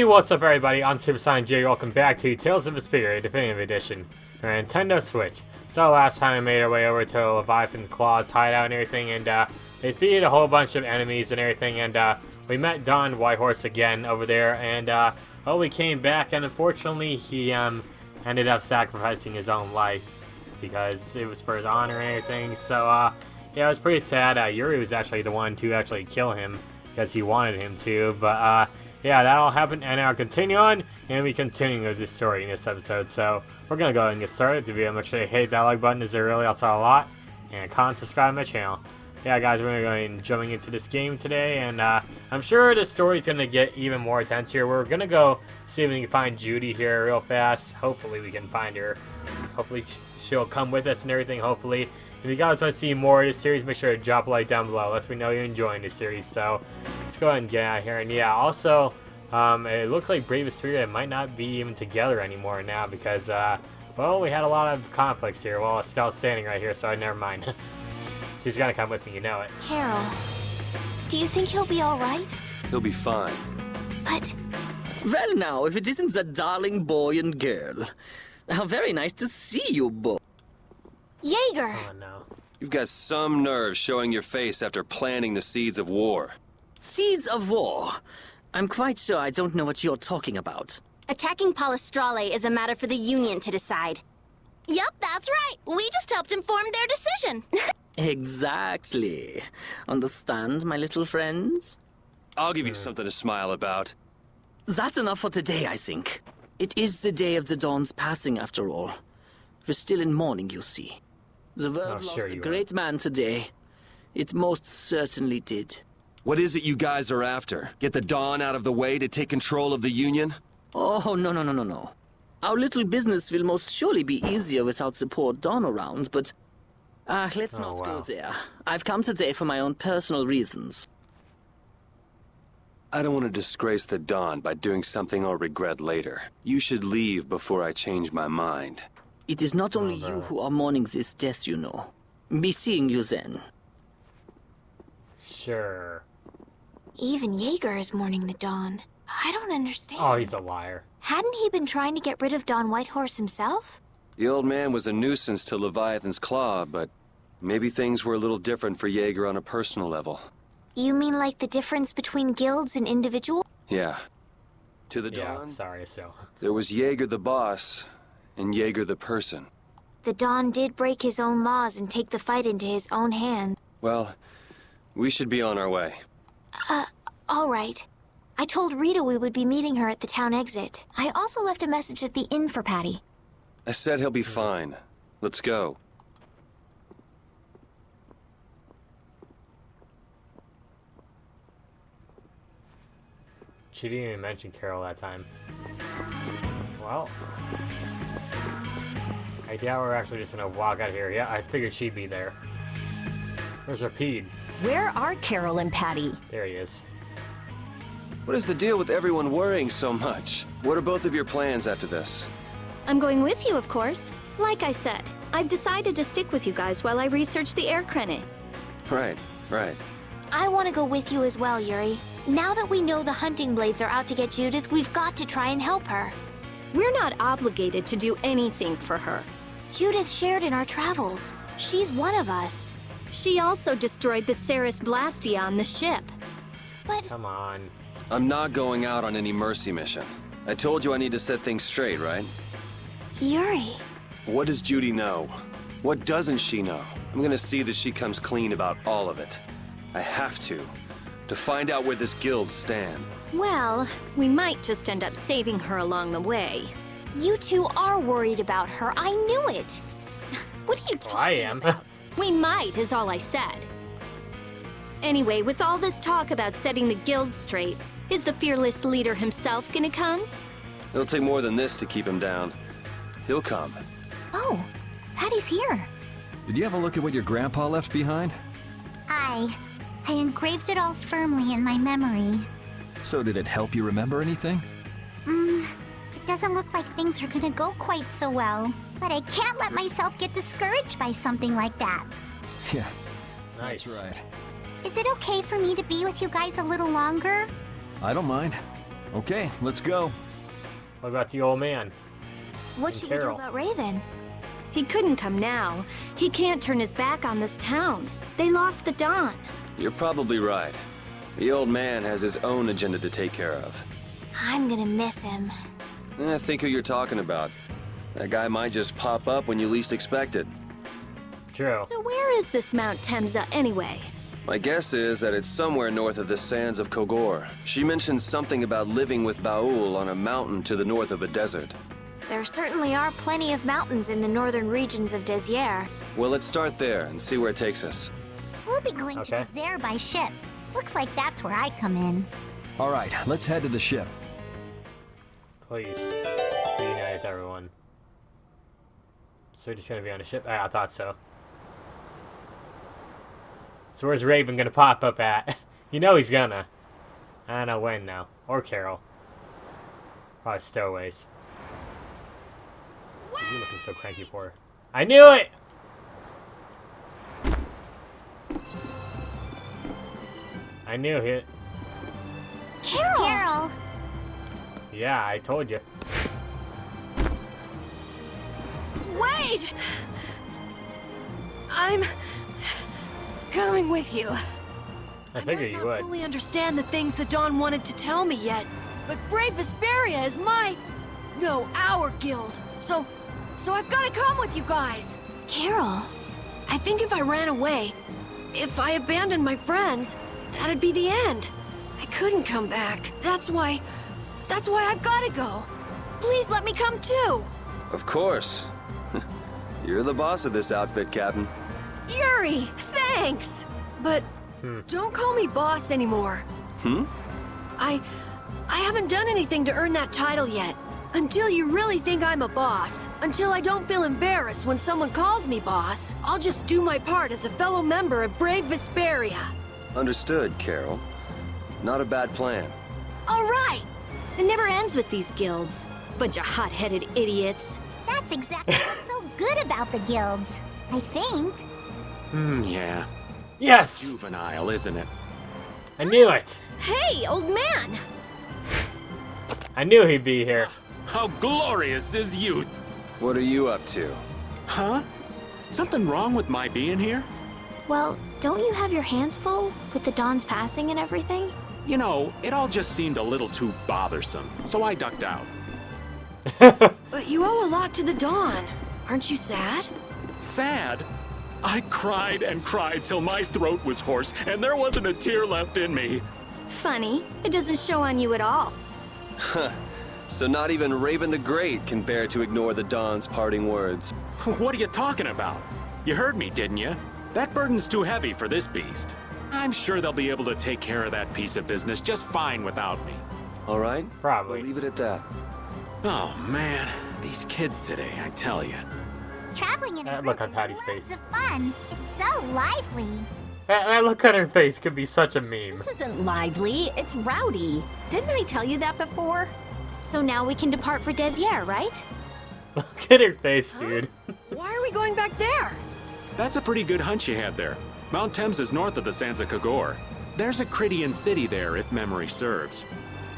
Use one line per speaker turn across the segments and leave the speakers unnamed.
what's up everybody, I'm SuperSonicJB, welcome back to Tales of Vesperia Definitive Edition for Nintendo Switch. So last time I made our way over to Leviathan Claw's hideout and everything, and they defeated a whole bunch of enemies and everything, and we met Don Whitehorse again over there, and well, we came back, and unfortunately he ended up sacrificing his own life because it was for his honor and everything. So yeah, it was pretty sad. Yuri was actually the one to actually kill him because he wanted him to, but yeah, that all happened, and now continue on, and we continue with this story in this episode. So we're gonna go ahead and get started. To be make sure you hit that like button, as it really helps out a lot, and comment, subscribe to my channel. Yeah, guys, we're gonna go ahead and jumping into this game today, and I'm sure the story's gonna get even more intense here. We're gonna go see if we can find Judy here real fast. Hopefully we can find her. Hopefully she'll come with us and everything. Hopefully. If you guys want to see more of this series, make sure to drop a like down below. Lets me know you're enjoying this series. So let's go ahead and get out of here. And yeah, also, it looked like Brave Vesperia might not be even together anymore now because, well, we had a lot of conflicts here. Well, Estelle's standing right here, so never mind. She's gonna come with me, you know it.
Carol, do you think he'll be all right?
He'll be fine.
But...
Well now, if it isn't that darling boy and girl. How very nice to see you both.
Jaeger!
Oh, no.
You've got some nerve showing your face after planting the seeds of war.
Seeds of war? I'm quite sure I don't know what you're talking about.
Attacking Palestrale is a matter for the Union to decide. Yep, that's right. We just helped inform their decision.
Exactly. Understand, my little friends?
I'll give you something to smile about.
That's enough for today, I think. It is the day of the Dawn's passing, after all. We're still in mourning, you see. The world lost a great man today. It most certainly did.
What is it you guys are after? Get the Dawn out of the way to take control of the Union?
Oh, no. Our little business will most surely be easier without support Dawn around, but... let's not go there. I've come today for my own personal reasons.
I don't want to disgrace the Dawn by doing something I'll regret later. You should leave before I change my mind.
It is not only you who are mourning this death, you know. Be seeing you then.
Sure.
Even Jaeger is mourning the Dawn. I don't understand.
Oh, he's a liar.
Hadn't he been trying to get rid of Don Whitehorse himself?
The old man was a nuisance to Leviathan's Claw, but maybe things were a little different for Jaeger on a personal level.
You mean like the difference between guilds and individuals?
Yeah. To the Dawn,
sorry, so.
there was Jaeger the boss, and Jaeger the person.
The Dawn did break his own laws and take the fight into his own hands.
Well, we should be on our way.
All right. I told Rita we would be meeting her at the town exit. I also left a message at the inn for Patty.
I said he'll be fine. Let's go.
She didn't even mention Carol that time. Well, I doubt we're actually just gonna walk out here. Yeah, I figured she'd be there. Where's Rapide?
Where are Carol and Patty?
There he is.
What is the deal with everyone worrying so much? What are both of your plans after this?
I'm going with you, of course. Like I said, I've decided to stick with you guys while I research the air credit.
Right.
I want to go with you as well, Yuri. Now that we know the hunting blades are out to get Judith, we've got to try and help her.
We're not obligated to do anything for her.
Judith shared in our travels. She's one of us.
She also destroyed the Ceres Blastia on the ship.
But...
Come on.
I'm not going out on any mercy mission. I told you I need to set things straight, right?
Yuri...
What does Judy know? What doesn't she know? I'm gonna see that she comes clean about all of it. I have to find out where this guild stands.
Well, we might just end up saving her along the way.
You two are worried about her. I knew it. What are you talking about?
We might, is all I said. Anyway, with all this talk about setting the guild straight, is the fearless leader himself gonna come?
It'll take more than this to keep him down. He'll come.
Oh, Patty's here.
Did you have a look at what your grandpa left behind?
I engraved it all firmly in my memory.
So did it help you remember anything?
It doesn't look like things are gonna go quite so well. But I can't let myself get discouraged by something like that.
Yeah,
Nice.
that's right.
Is it okay for me to be with you guys a little longer?
I don't mind. Okay, let's go.
What about the old man?
What
And
should we do
Carol.
about Raven?
He couldn't come now. He can't turn his back on this town. They lost the Dawn.
You're probably right. The old man has his own agenda to take care of.
I'm gonna miss him.
Think who you're talking about. That guy might just pop up when you least expect it.
True.
So where is this Mount Temza anyway?
My guess is that it's somewhere north of the sands of Kogor. She mentioned something about living with Baul on a mountain to the north of a desert.
There certainly are plenty of mountains in the northern regions of Desier.
Well, let's start there and see where it takes us.
We'll be going
Okay.
to Desert by ship. Looks like that's where I come in.
All right, let's head to the ship.
Please. Reunite with everyone. So we're just gonna be on a ship? I thought so. So where's Raven gonna pop up at? You know he's gonna. I don't know when now. Or Carol. Probably stowaways. What are you looking so cranky for? I knew it! I knew it.
Carol! Carol!
Yeah, I told you.
Wait! I'm coming with you.
I figured you would.
Fully understand the things the Dawn wanted to tell me yet, but Brave Vesperia is our guild. So I've got to come with you guys.
Carol!
I think if I ran away, if I abandoned my friends, that'd be the end. I couldn't come back. That's why I've got to go. Please let me come too.
Of course. You're the boss of this outfit, Captain.
Yuri, thanks. But don't call me boss anymore. I haven't done anything to earn that title yet. Until you really think I'm a boss, until I don't feel embarrassed when someone calls me boss, I'll just do my part as a fellow member of Brave Vesperia.
Understood, Carol. Not a bad plan.
All right.
It never ends with these guilds. Bunch of hot-headed idiots.
That's exactly what's so good about the guilds. I think.
Yeah.
Yes!
Juvenile, isn't it?
I knew it!
Hey, old man!
I knew he'd be here.
How glorious is youth!
What are you up to?
Huh? Something wrong with my being here?
Well, don't you have your hands full with the Dawn's passing and everything?
You know, it all just seemed a little too bothersome, so I ducked out.
But you owe a lot to the Dawn. Aren't you sad?
Sad? I cried and cried till my throat was hoarse, and there wasn't a tear left in me.
Funny, it doesn't show on you at all.
So not even Raven the Great can bear to ignore the Dawn's parting words.
What are you talking about? You heard me, didn't you? That burden's too heavy for this beast. I'm sure they'll be able to take care of that piece of business just fine without me.
All right?
Probably.
We'll leave it at that.
Oh, man. These kids today, I tell you.
Traveling in a
Look
group
on
is
Patty's
loads
face.
of fun. It's so lively.
That look on her face could be such a meme.
This isn't lively, it's rowdy. Didn't I tell you that before?
So now we can depart for Desier, right?
Look at her face, dude.
Why are we going back there?
That's a pretty good hunch you had there. Mount Temza is north of the sands of Kogor. There's a Krydian city there, if memory serves.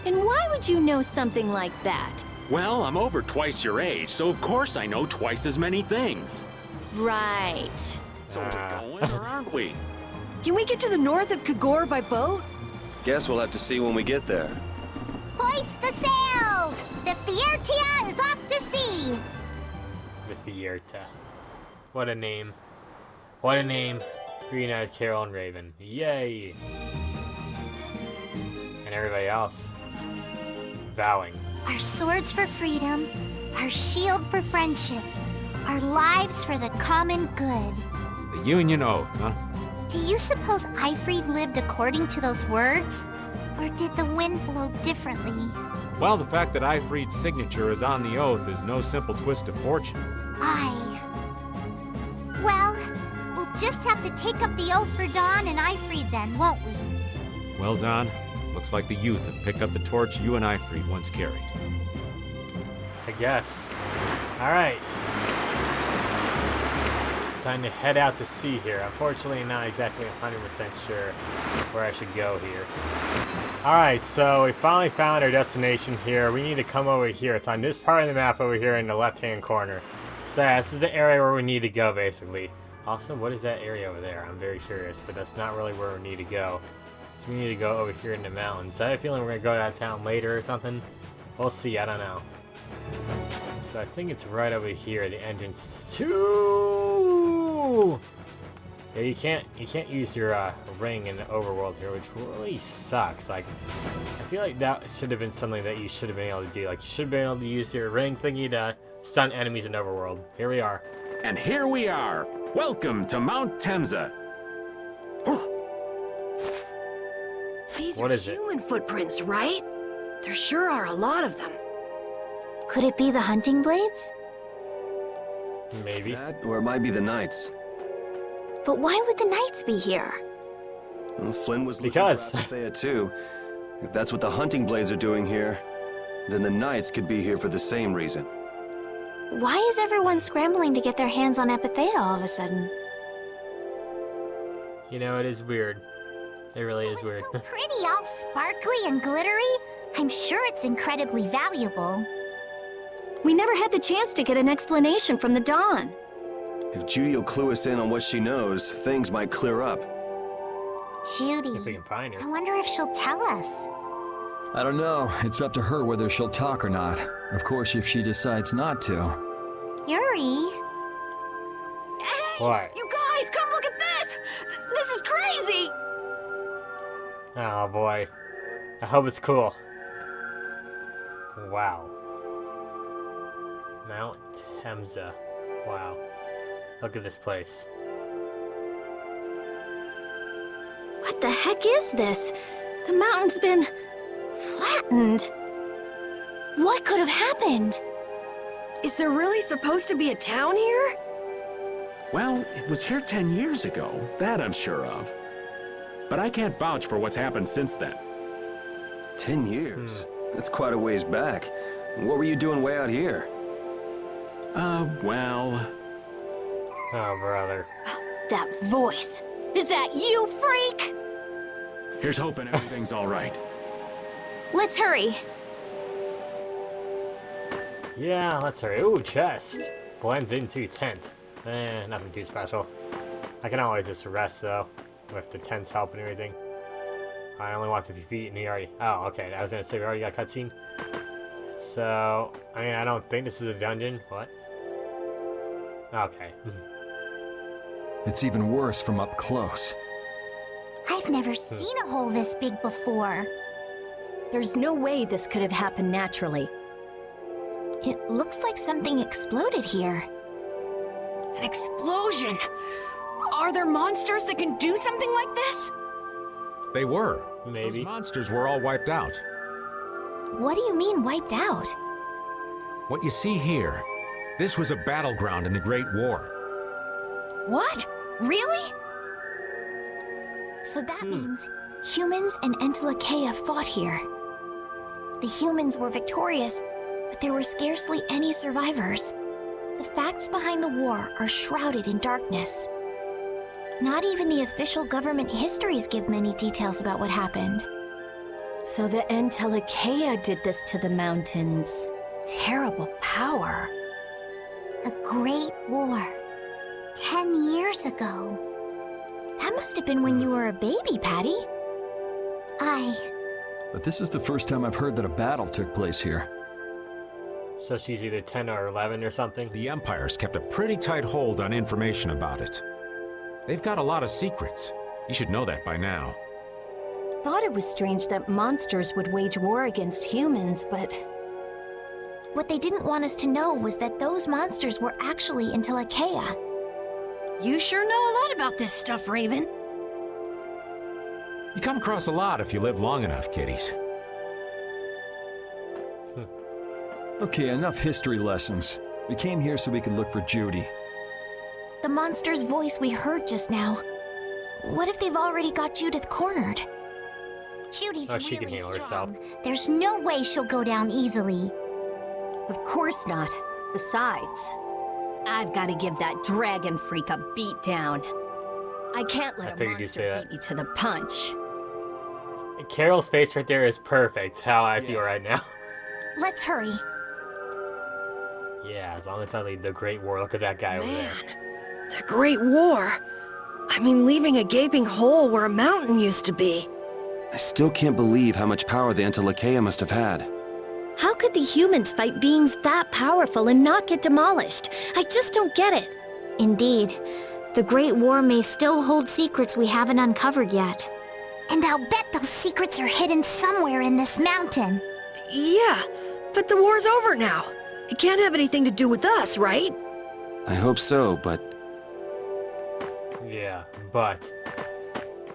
And why would you know something like that?
Well, I'm over twice your age, so of course I know twice as many things.
Right.
So we're going, or aren't we?
Can we get to the north of Kogor by boat?
Guess we'll have to see when we get there.
Hoist the sails! The Fiertia is off to sea!
The Fierta. What a name. What a name. Reunited Carol and Raven. Yay! And everybody else. Vowing.
Our swords for freedom, our shield for friendship, our lives for the common good.
The Union Oath, huh?
Do you suppose Eifried lived according to those words? Or did the wind blow differently?
Well, the fact that Eifried's signature is on the oath is no simple twist of fortune.
Well, we'll just have to take up the oath for Dawn and Eifried then, won't we?
Well, Don, looks like the youth have picked up the torch you and Eifried once carried.
I guess. Alright. Time to head out to sea here. Unfortunately, not exactly 100% sure where I should go here. Alright, so we finally found our destination here. We need to come over here. It's on this part of the map over here in the left-hand corner. So yeah, this is the area where we need to go, basically. Also, what is that area over there? I'm very curious, but that's not really where we need to go. So we need to go over here in the mountains. I have a feeling we're going to go to that town later or something. We'll see, I don't know. So I think it's right over here, the entrance to... Yeah, you can't use your ring in the overworld here, which really sucks. Like, I feel like that should have been something that you should have been able to do. Like, you should have been able to use your ring thingy to stun enemies in overworld. Here we are.
And here we are. Welcome to Mount Temza.
These
What
are
is it?
human footprints, right? There sure are a lot of them.
Could it be the hunting blades?
Maybe.
That, or it might be the Knights.
But why would the knights be here?
Well, Flynn was looking
Because.
for Althea too. If that's what the hunting blades are doing here, then the Knights could be here for the same reason.
Why is everyone scrambling to get their hands on Epithea all of a sudden?
You know, it is weird. It really is weird.
So pretty, all sparkly and glittery. I'm sure it's incredibly valuable.
We never had the chance to get an explanation from the Dawn.
If Judy will clue us in on what she knows, things might clear up.
Judy.
If we can find
I
her.
wonder if she'll tell us.
I don't know. It's up to her whether she'll talk or not. Of course, if she decides not to.
Yuri.
Hey,
What?
you guys, come look at this! This is crazy!
Oh boy. I hope it's cool. Wow. Mount Temza. Wow. Look at this place.
What the heck is this? The mountain's been flattened.
What could have happened?
Is there really supposed to be a town here?
Well, it was here 10 years ago. That I'm sure of. But I can't vouch for what's happened since then.
10 years? That's quite a ways back. What were you doing way out here?
Well...
Oh, brother.
That voice. Is that you, freak?
Here's hoping everything's all right.
Let's hurry.
Yeah, let's hurry. Ooh, chest. Blends into tent. Nothing too special. I can always just rest, though, with the tent's help and everything. I only want to be beaten here already. Oh, okay. I was gonna say we already got cutscene. So, I mean, I don't think this is a dungeon. What? Okay.
It's even worse from up close.
I've never seen a hole this big before.
There's no way this could have happened naturally.
It looks like something exploded here.
An explosion! Are there monsters that can do something like this?
They were.
Maybe.
Those monsters were all wiped out.
What do you mean, wiped out?
What you see here, this was a battleground in the Great War.
What? Really?
So that means humans and Entelekea fought here. The humans were victorious, but there were scarcely any survivors. The facts behind the war are shrouded in darkness. Not even the official government histories give many details about what happened.
So the Entelekea did this to the mountains. Terrible power.
The Great War. 10 years ago.
That must have been when you were a baby, Patty.
But this is the first time I've heard that a battle took place here.
So she's either 10 or 11 or something.
The Empire's kept a pretty tight hold on information about it. They've got a lot of secrets. You should know that by now.
Thought it was strange that monsters would wage war against humans, but
What they didn't want us to know was that those monsters were actually Entelekea.
You sure know a lot about this stuff, Raven.
You come across a lot if you live long enough, kiddies.
Okay, enough history lessons. We came here so we could look for Judy.
The monster's voice we heard just now. What if they've already got Judith cornered?
Judy's
Oh, she can
really
heal
strong.
herself.
There's no way she'll go down easily.
of course not. Besides, I've got to give that dragon freak a beat down. I can't
I
let a
figured you'd say
monster
that.
beat me to the punch.
Carol's face right there is perfect, how I feel right now.
Let's hurry.
Yeah, as long as I lead the Great War. Look at that guy over there.
The Great War. I mean, leaving a gaping hole where a mountain used to be.
I still can't believe how much power the Entelekea must have had.
How could the humans fight beings that powerful and not get demolished? I just don't get it.
Indeed. The Great War may still hold secrets we haven't uncovered yet.
And I'll bet those secrets are hidden somewhere in this mountain.
Yeah, but the war's over now. It can't have anything to do with us, right?
I hope so, but...
Yeah, but...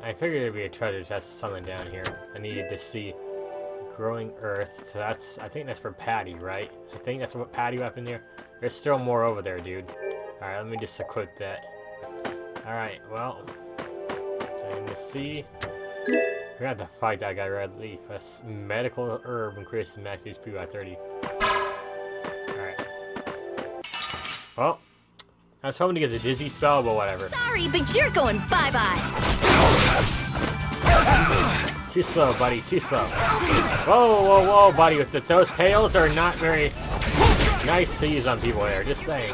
I figured it'd be a treasure chest or something down here. I needed to see growing earth, so that's... I think that's for Patty, right? I think that's what Patty up in there. There's still more over there, dude. Alright, let me just equip that. Alright, well... Time to see... We have to fight that guy, Red Leaf. A medical herb increases max HP by 30. Alright. Well, I was hoping to get the dizzy spell, but whatever.
Sorry, but you're going bye-bye.
Too slow, buddy, too slow. Whoa, whoa, whoa, buddy. Those tails are not very nice to use on people there, just saying.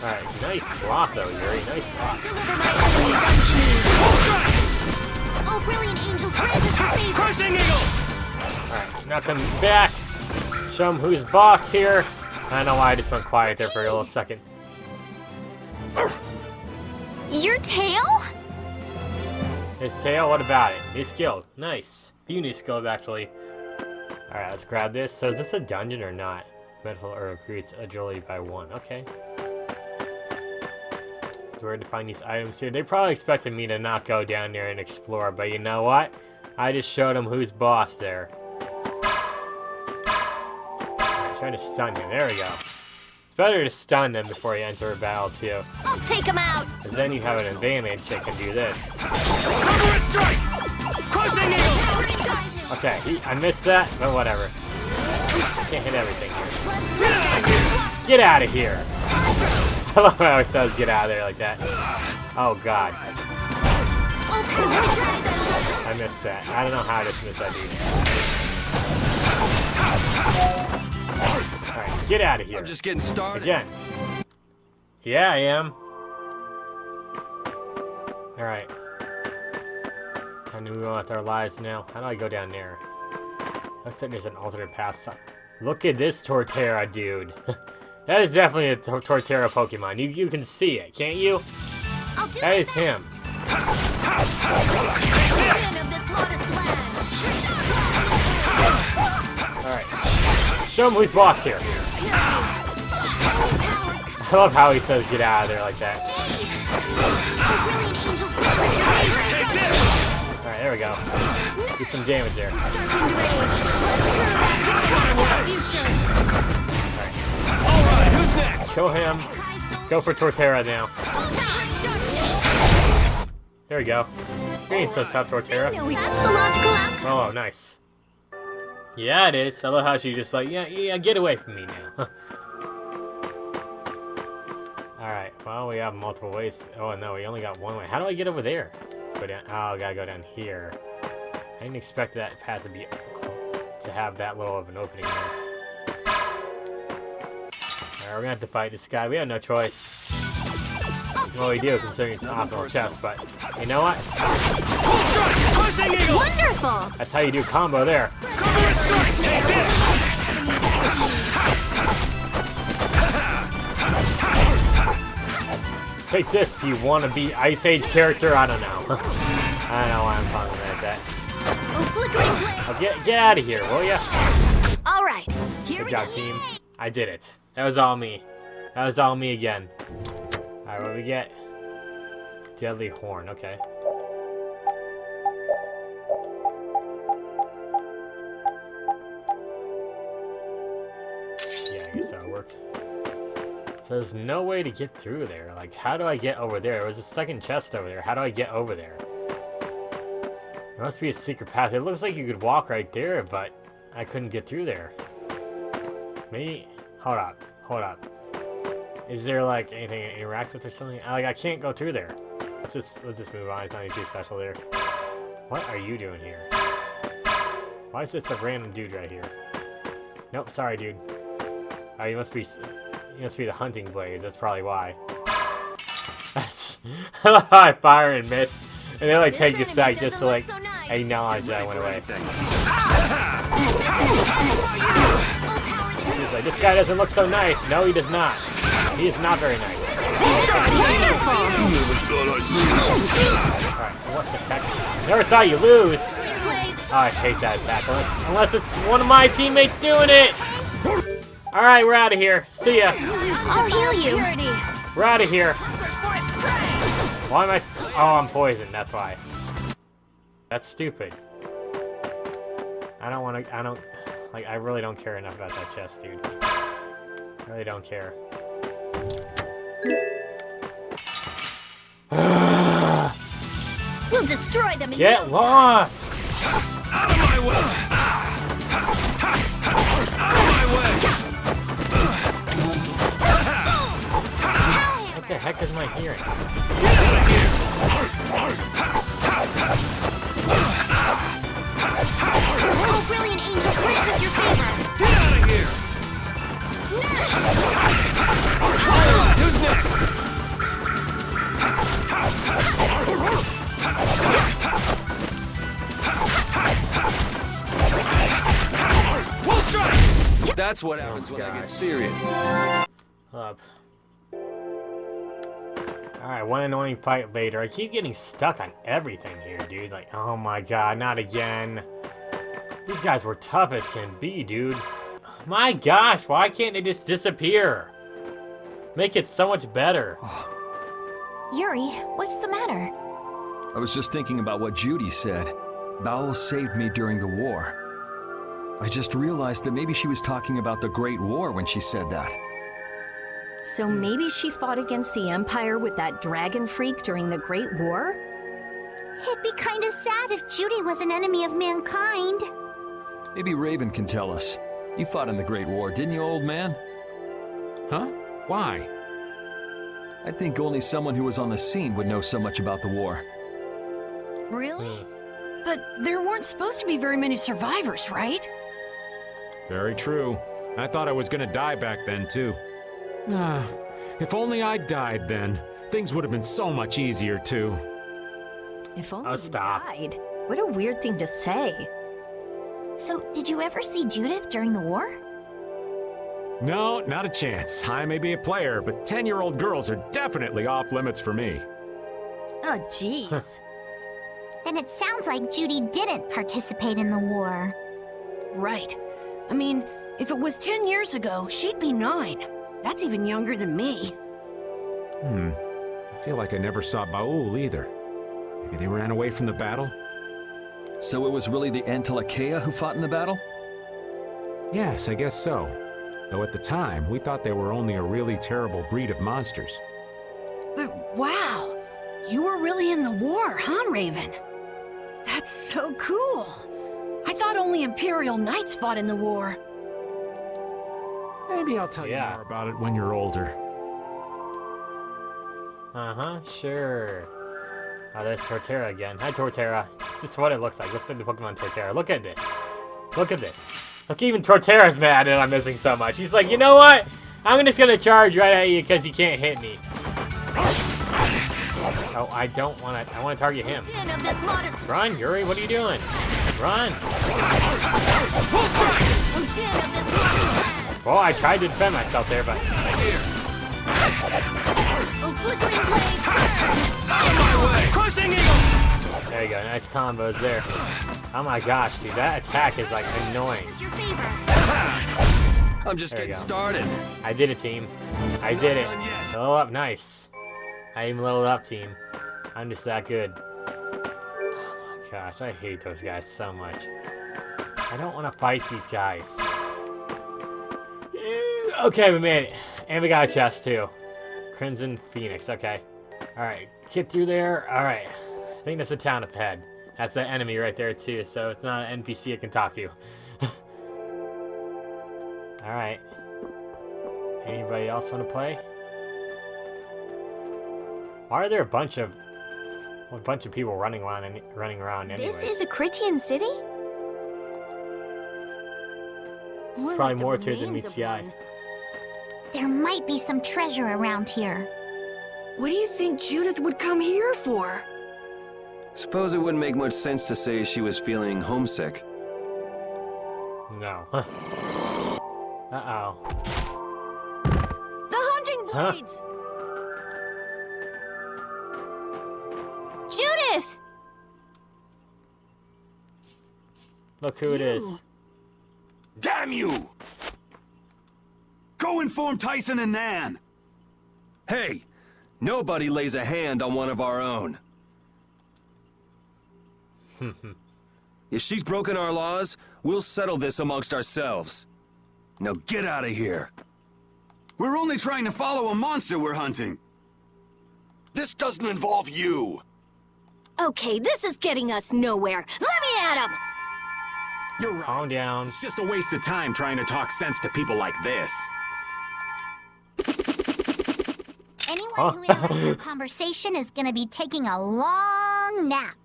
Alright, nice block though, Yuri. Nice block.
Oh, brilliant angels, grant us your favor.
Crushing eagle!
Alright, now come back. Show him who's boss here. I don't know why I just went quiet there for a little second.
Your tail?
His tail, what about it? New skill. Nice. Few new skills, actually. Alright, let's grab this. So is this a dungeon or not? Metal herb creates agility by 1. Okay. So where to find these items here? They probably expected me to not go down there and explore, but you know what? I just showed them who's boss there. Alright, trying to stun him. There we go. It's better to stun them before you enter a battle, too.
I'll take him out.
Because then you have an advantage that can do this.
Thunderous strike! Crushing eagle!
Okay, I missed that, but whatever. Can't hit everything here. Get out of here! I love how it says get out of there like that. Oh god. I missed that. I don't know how I just missed that, dude. Alright, get out of here.
I'm just getting started.
Again. Yeah, I am. Alright. Time to move on with our lives now. How do I go down there? Looks like there's an alternate path. Look at this Torterra, dude. That is definitely a Torterra Pokemon. You can see it, can't you? That is him. Alright. Show him who's boss here. I love how he says get out of there like that. Alright, there we go. Do some damage there.
Alright, who's next?
Kill him. Go for Torterra now. There we go. You ain't so tough, Torterra.
That's the logical outcome.
Oh, nice. Yeah, it is. I love how she just like, yeah, get away from me now. Alright, well, we have multiple ways. Oh, no, we only got one way. How do I get over there? Go down. Oh, I gotta go down here. I didn't expect that path to have that little of an opening there. Alright, we're gonna have to fight this guy. We have no choice. Well, we do, considering it's an awesome chest, but you know what?
Wonderful!
That's how you do combo there. Take this, you wannabe Ice Age character. I don't know. I don't know why I'm talking like that. Oh, get out of here, will ya?
All right, here
Good
we
job,
go.
team. I did it. That was all me. That was all me again. Alright, what do we get? Deadly Horn, okay. Yeah, I guess that'll work. So there's no way to get through there. Like, how do I get over there? There was a second chest over there. How do I get over there? There must be a secret path. It looks like you could walk right there, but I couldn't get through there. Maybe... Hold up. Is there, like, anything to interact with or something? Like, I can't go through there. Let's just move on. It's not too special there. What are you doing here? Why is this a random dude right here? Nope, sorry, dude. Oh, you must be the hunting blade. That's probably why. I love how I fire and miss, and they like take a sec just to like acknowledge that I went away. He's like, this guy doesn't look so nice. No, he does not. He is not very nice. Alright, what the heck? Never thought you lose. Oh, I hate that attack. Unless it's one of my teammates doing it. Alright, we're out of here. See ya.
I'll heal you.
We're out of here. Why am I... Oh, I'm poisoned. That's why. That's stupid. I don't want to... I really don't care enough about that chest, dude. I really don't care.
We'll destroy them in
Get
no time.
lost!
Out of my way! Out of my way!
What the heck is my hearing?
Get out of here!
Oh, brilliant angels, grant us your favor.
Get out of here! Alright, who's next? We'll strike! That's what happens when I get serious.
Up. Alright, one annoying fight later. I keep getting stuck on everything here, dude. Like, oh my god, not again. These guys were tough as can be, dude. My gosh, why can't they just disappear? Make it so much better.
Yuri, what's the matter?
I was just thinking about what Judy said. Bowel saved me during the war. I just realized that maybe she was talking about the Great War when she said that.
So maybe she fought against the Empire with that dragon freak during the Great War?
It'd be kind of sad if Judy was an enemy of mankind.
Maybe Raven can tell us. You fought in the Great War, didn't you, old man?
Huh? Why?
I think only someone who was on the scene would know so much about the war.
Really? But there weren't supposed to be very many survivors, right?
Very true. I thought I was gonna die back then, too. Ah, if only I died then. Things would have been so much easier, too.
If only
Oh,
you
stop.
died. What a weird thing to say.
So, did you ever see Judith during the war?
No, not a chance. I may be a player, but 10-year-old girls are definitely off limits for me.
Oh, jeez.
Then it sounds like Judy didn't participate in the war.
Right. I mean, if it was 10 years ago, she'd be 9. That's even younger than me.
I feel like I never saw Baul either. Maybe they ran away from the battle?
So it was really the Entelakea who fought in the battle?
Yes, I guess so. Though at the time, we thought they were only a really terrible breed of monsters.
But wow, you were really in the war, huh, Raven? That's so cool. I thought only Imperial Knights fought in the war.
Maybe I'll tell you more about it when you're older.
Uh-huh, sure. Oh, there's Torterra again. Hi, Torterra. This is what it looks like. Looks like the Pokemon Torterra. Look at this. Look at this. Look, even Torterra's mad that I'm missing so much. He's like, you know what? I'm just gonna charge right at you because you can't hit me. Oh, I don't want to. I want to target him. Run, Yuri. What are you doing? Run. Well, I tried to defend myself there, but... There you go, nice combos there. Oh my gosh, dude, that attack is like annoying.
I'm just getting started.
I did it, team. I did it. Level up, nice. I even leveled up, team. I'm just that good. Oh my gosh, I hate those guys so much. I don't want to fight these guys. Okay, we made it. And we got a chest, too. Crimson Phoenix, okay. Alright, get through there. Alright. I think that's a town up ahead. That's the enemy right there, too, so it's not an NPC I can talk to. Alright. Anybody else want to play? Why are there a bunch of A bunch of people running around anyway.
This is a Critian city?
There's probably more to it than meets the eye.
There might be some treasure around here.
What do you think Judith would come here for?
Suppose it wouldn't make much sense to say she was feeling homesick.
No. Uh-oh.
The hunting blades!
Judith!
Look who it is.
Damn you! Go inform Tyson and Nan!
Hey! Nobody lays a hand on one of our own. If she's broken our laws, we'll settle this amongst ourselves. Now get out of here.
We're only trying to follow a monster we're hunting.
This doesn't involve you.
Okay, this is getting us nowhere. Let me at him!
You're right.
Calm down.
It's just a waste of time trying to talk sense to people like this.
Anyone who interrupts our conversation is gonna be taking a long nap.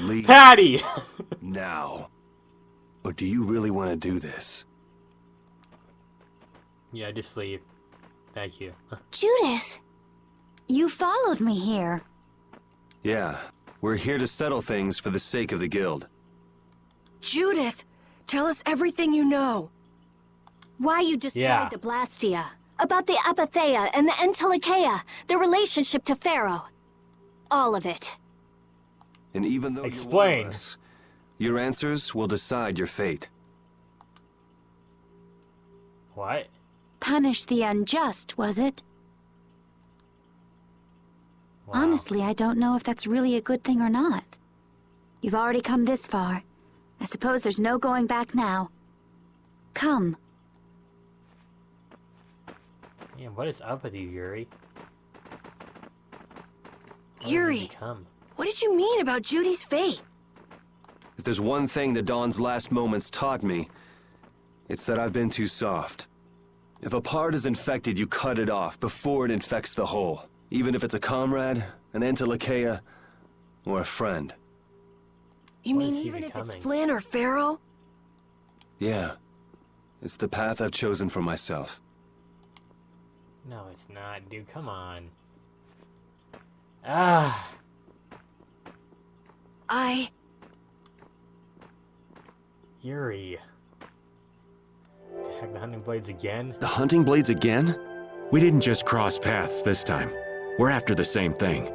Leave
Patty!
now. Or do you really want to do this?
Yeah, just leave. Thank you.
Judith! You followed me here.
Yeah, we're here to settle things for the sake of the guild.
Judith, tell us everything you know.
Why you destroyed
Yeah.
the Blastia. About the Apatheia and the Entelikeia. Their relationship to Pharaoh. All of it.
And even though
Explain.
you're one of us, your answers will decide your fate.
What?
Punish the unjust, was it?
Wow.
Honestly, I don't know if that's really a good thing or not. You've already come this far. I suppose there's no going back now. Come.
Man, what is up with you, Yuri? What have
Yuri.
you become?
What did you mean about Judy's fate?
If there's one thing the Dawn's last moments taught me, it's that I've been too soft. If a part is infected, you cut it off before it infects the whole. Even if it's a comrade, an Entelikeia, or a friend.
You
What
mean
is he
even if it's
becoming?
Flynn or Pharaoh?
Yeah. It's the path I've chosen for myself.
No, it's not, dude. Come on. Ah. Yuri. The heck, the hunting blades again?
The hunting blades again?
We didn't just cross paths this time. We're after the same thing.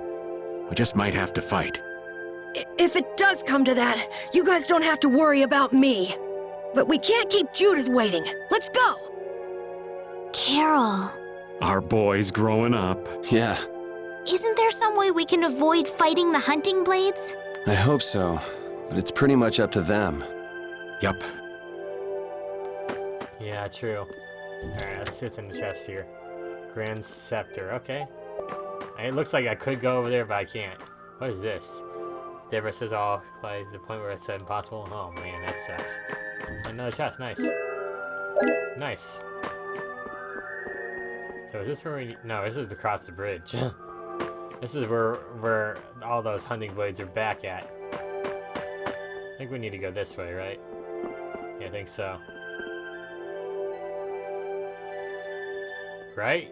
We just might have to fight.
If it does come to that, you guys don't have to worry about me. But we can't keep Judith waiting. Let's go!
Carol.
Our boy's growing up.
Yeah,
Isn't there some way we can avoid fighting the hunting blades?
I hope so. But it's pretty much up to them.
Yup.
Yeah, true. Alright, let's see what's in the chest here. Grand Scepter, okay. It looks like I could go over there, but I can't. What is this? Deborah says all applies to the point where it's impossible. Oh man, that sucks. Another chest, nice. Nice. So is this where we... No, this is across the bridge. This is where all those hunting blades are back at. I think we need to go this way, right? Yeah, I think so. Right?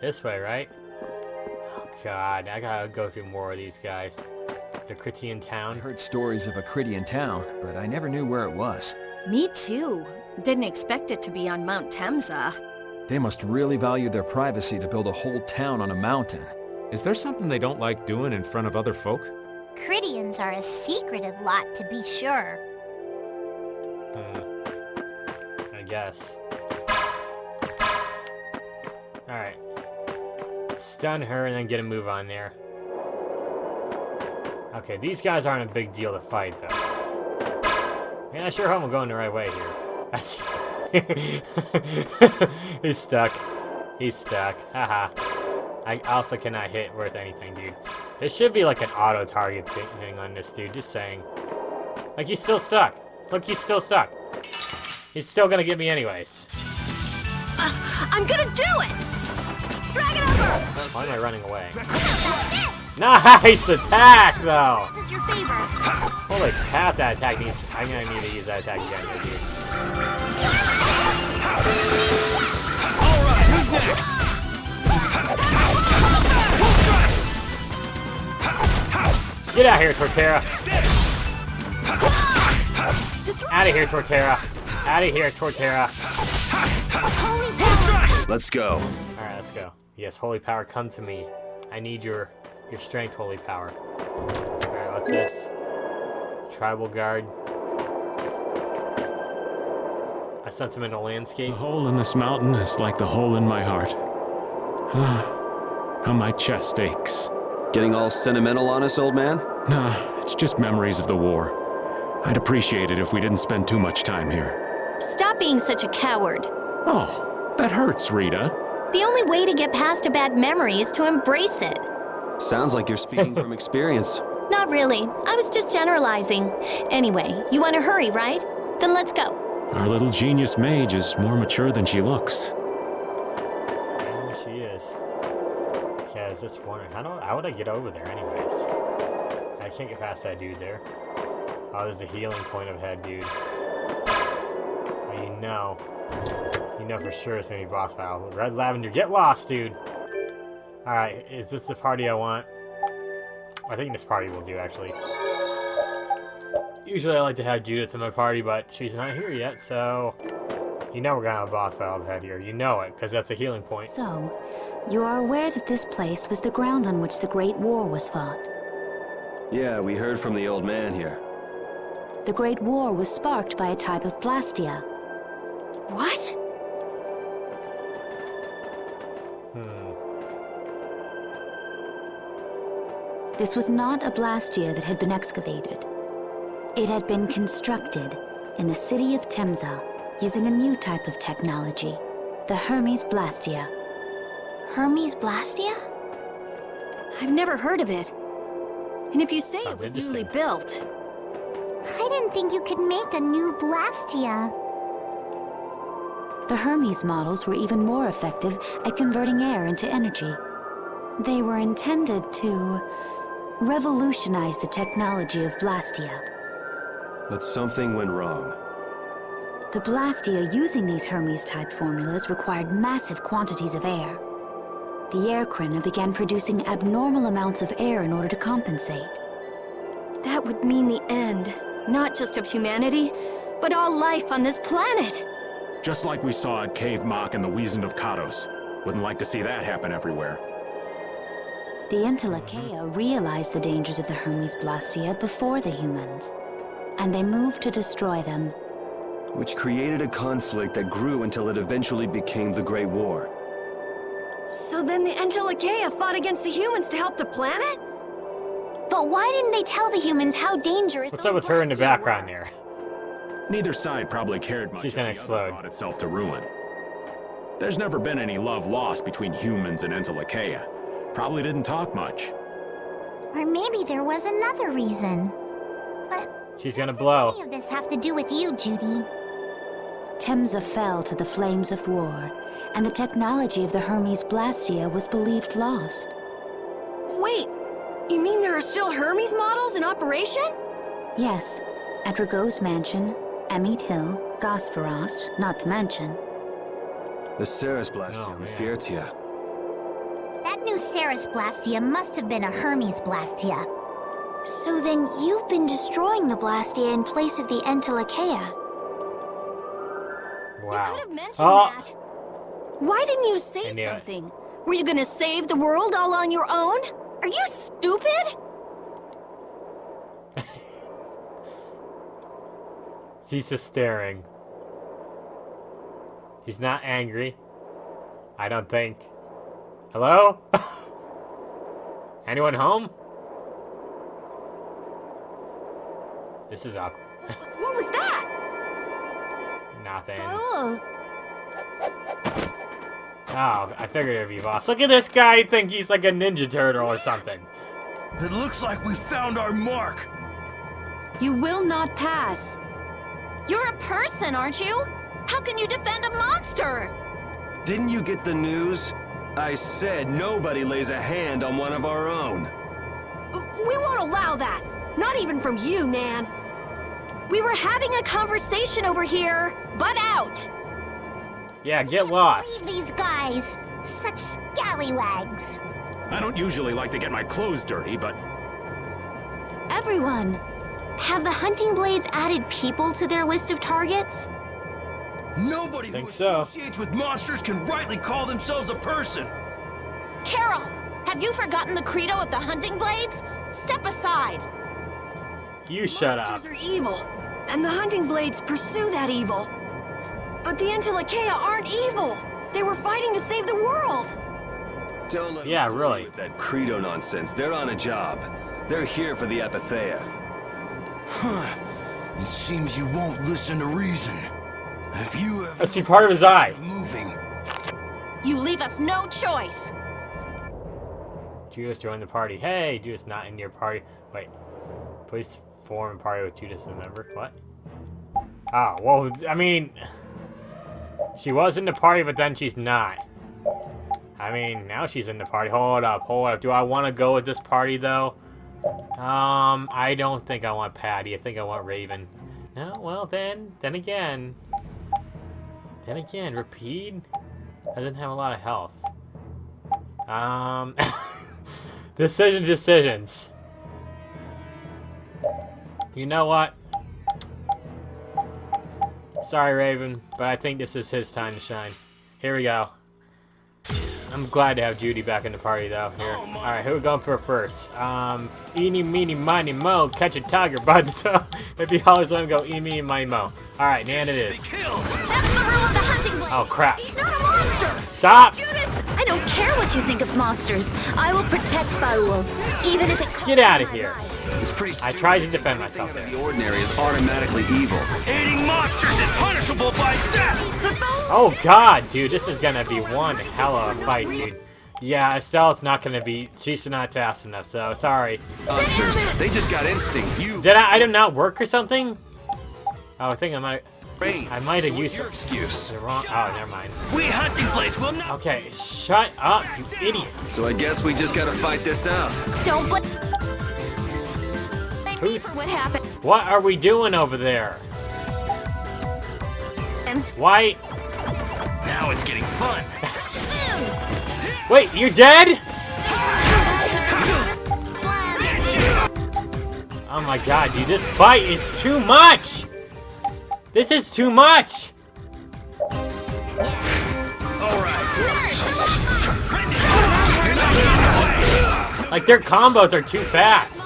This way, right? Oh god, I gotta go through more of these guys. The Critian
I
town.
heard stories of a Critian town, but I never knew where it was.
Me too. Didn't expect it to be on Mount Temza.
They must really value their privacy to build a whole town on a mountain.
Is there something they don't like doing in front of other folk?
Critians are a secretive lot, to be sure.
I guess. Alright. Stun her and then get a move on there. Okay, these guys aren't a big deal to fight, though. Man, I sure hope I'm going the right way here. He's stuck. He's stuck. Haha. I also cannot hit worth anything, dude. There should be like an auto-target thing on this dude, just saying. Like, he's still stuck. Look, he's still stuck. He's still gonna get me anyways.
I'm gonna do it! Drag it over!
Why am I running away? Nice attack, though!
Does your favor.
Holy crap, that attack needs... I'm gonna need to use that attack again, dude.
Alright, who's next?
Get out of here, Torterra! Out of here, Torterra! Out of here, Torterra!
Holy power.
Let's go.
Alright, let's go. Yes, holy power, come to me. I need your strength, holy power. Alright, what's this? Tribal guard. A sentimental landscape.
The hole in this mountain is like the hole in my heart. How my chest aches.
Getting all sentimental on us, old man?
Nah, it's just memories of the war. I'd appreciate it if we didn't spend too much time here.
Stop being such a coward.
Oh, that hurts, Rita.
The only way to get past a bad memory is to embrace it.
Sounds like you're speaking from experience.
Not really. I was just generalizing. Anyway, you want to hurry, right? Then let's go.
Our little genius mage is more mature than she looks.
Yeah, she is. Yeah, I was just wondering, how would I get over there anyways? I can't get past that dude there. Oh, there's a healing point up ahead, dude. Oh, you know for sure it's gonna be boss battle. Red Lavender, get lost, dude! Alright, is this the party I want? I think this party will do, actually. Usually I like to have Judith in my party, but she's not here yet, so... You know we're gonna have a boss battle ahead here. You know it, because that's a healing point.
So, you are aware that this place was the ground on which the Great War was fought?
Yeah, we heard from the old man here.
The Great War was sparked by a type of blastia.
What?
This was not a blastia that had been excavated. It had been constructed in the city of Temza using a new type of technology, the Hermes Blastia.
Hermes Blastia?
I've never heard of it. And if you say
Sounds
it was
interesting.
newly built,
I didn't think you could make a new Blastia.
The Hermes models were even more effective at converting air into energy. They were intended to revolutionize the technology of Blastia.
But something went wrong.
The Blastia using these Hermes-type formulas required massive quantities of air. The Airkrina began producing abnormal amounts of air in order to compensate.
that would mean the end, not just of humanity, but all life on this planet.
Just like we saw at Cave Mach and the Wiesent of Kados. Wouldn't like to see that happen everywhere.
The Entelekea realized the dangers of the Hermes Blastia before the humans, and they moved to destroy them.
Which created a conflict that grew until it eventually became the Great War.
So then the Entelekea fought against the humans to help the planet?
But why didn't they tell the humans how dangerous
What's up with her in the background there?
Neither side probably cared much
She's
if
gonna
the
explode.
other brought itself to ruin. There's never been any love lost between humans and Entelekea. Probably didn't talk much.
Or maybe there was another reason. But
She's gonna
what
blow.
does any of this have to do with you, Judy?
Temza fell to the flames of war, and the technology of the Hermes Blastia was believed lost.
Wait, you mean there are still Hermes models in operation?
Yes, at Rago's mansion, Amit Hill, Gosferost, not to mention.
The Ceres Blastia,
Oh, man.
Fiertia.
That new Ceres Blastia must have been a Hermes Blastia.
So then you've been destroying the Blastia in place of the Entelekea.
You
Wow.
could have mentioned
Oh.
that. Why didn't you say
I knew it.
something? Were you gonna save the world all on your own? Are you stupid?
She's just staring. He's not angry. I don't think. Hello? Anyone home? This is up.
What was that?
Nothing.
Oh,
Oh, I figured it'd be boss. Look at this guy. He'd think he's like a Ninja Turtle or something.
It looks like we found our mark.
You will not pass. You're a person, aren't you? How can you defend a monster?
Didn't you get the news? I said nobody lays a hand on one of our own.
We won't allow that. Not even from you, Nan.
We were having a conversation over here. Butt out.
Yeah, get lost.
Leave these guys. Such scallywags.
I don't usually like to get my clothes dirty, but
Everyone, have the hunting blades added people to their list of targets?
Nobody who associates with monsters can rightly call themselves a person.
Carol, have you forgotten the credo of the hunting blades? Step aside.
You shut up.
Monsters are evil, and the hunting blades pursue that evil. But the Entelekea aren't evil. They were fighting to save the world.
Don't let them fool
really.
you with that credo nonsense. They're on a job. They're here for the Epithea.
Huh. It seems you won't listen to reason. If you have
I see part of his eye.
moving.
You leave us no choice.
Judas joined the party. Hey, Judas not in your party. Wait. Please form a party with Judas as a member. What? Oh, well, I mean... She was in the party, but then she's not. I mean, now she's in the party. Hold up. Do I want to go with this party, though? I don't think I want Patty. I think I want Raven. No, well, then again, Rapide doesn't have a lot of health. Decisions. You know what? Sorry, Raven, but I think this is his time to shine. Here we go. I'm glad to have Judy back in the party, though. Here. Alright, who we going for first? Eeny, meeny, miny, mo. Catch a tiger by the toe. If he hollers, let him go. Eeny, meeny, miny, mo. Alright, Nan it is.
That's the rule of the hunting blade.
Oh, crap.
He's not a monster.
Stop!
I don't care what you think of monsters. I will protect Baul, even if it costs
Get out of
my
here.
life.
It's pretty
I tried to defend myself there.
The ordinary is automatically evil.
Aiding monsters is punishable by death!
Oh, God, dude. This is gonna be one hell of a fight, dude. Yeah, Estelle's not gonna be... She's not fast enough, so sorry.
Monsters, they just got instinct. You
Did I did not work or something? Oh, I think I might have used
your excuse.
the wrong... Oh, never mind.
We hunting blades will not.
Okay, shut up, you idiot.
So I guess we just gotta fight this out.
Don't blame me
Who's...
for what happened.
What are we doing over there? Why?
Now it's getting fun.
Wait, you're dead? Oh my god, dude, this fight is too much! This is too much! Like, their combos are too fast.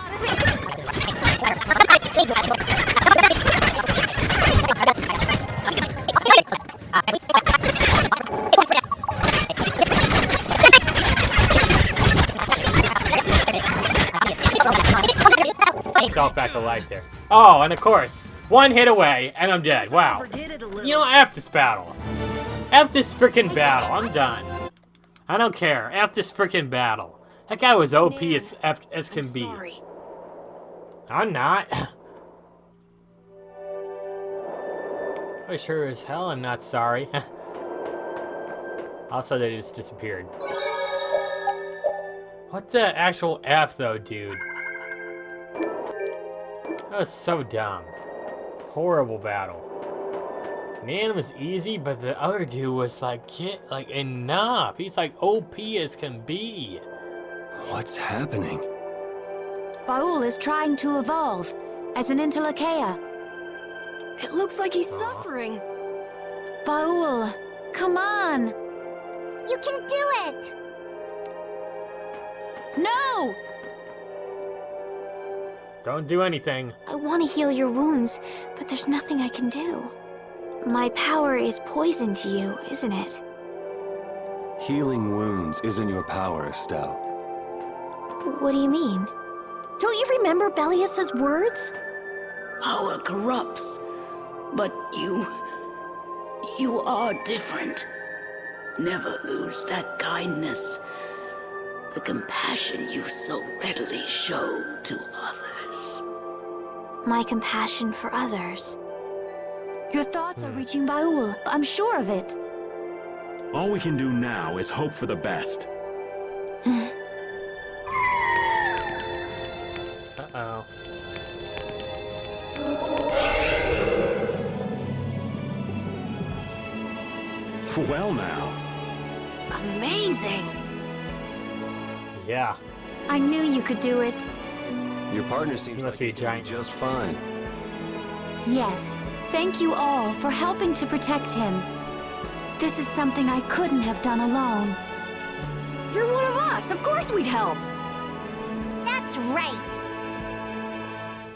Myself back to life there. Oh, and of course, one hit away, and I'm dead. Wow. You know, F this battle. F this freaking battle. I'm done. I don't care. F this freaking battle. That guy was OP as can be.
Sorry.
I'm not. I sure as hell I'm not sorry. Also, they just disappeared. What the actual F, though, dude? That was so dumb. Horrible battle. Nan was easy, but the other dude was like, enough. He's like OP as can be.
What's happening?
Baul is trying to evolve as an Entelekea.
It looks like he's suffering.
Baul, come on!
You can do it!
No!
Don't do anything.
I want to heal your wounds, but there's nothing I can do. My power is poison to you, isn't it?
Healing wounds isn't your power, Estelle.
What do you mean?
Don't you remember Bellius's words?
Power corrupts, but you are different. Never lose that kindness, the compassion you so readily show to others.
My compassion for others.
Your thoughts are reaching Baul. I'm sure of it.
All we can do now is hope for the best.
Uh-oh.
Well now.
Amazing!
Yeah.
I knew you could do it.
Your partner seems
must
like
be
he's
a
doing
giant.
just fine.
Yes, thank you all for helping to protect him. This is something I couldn't have done alone.
You're one of us! Of course we'd help!
That's right.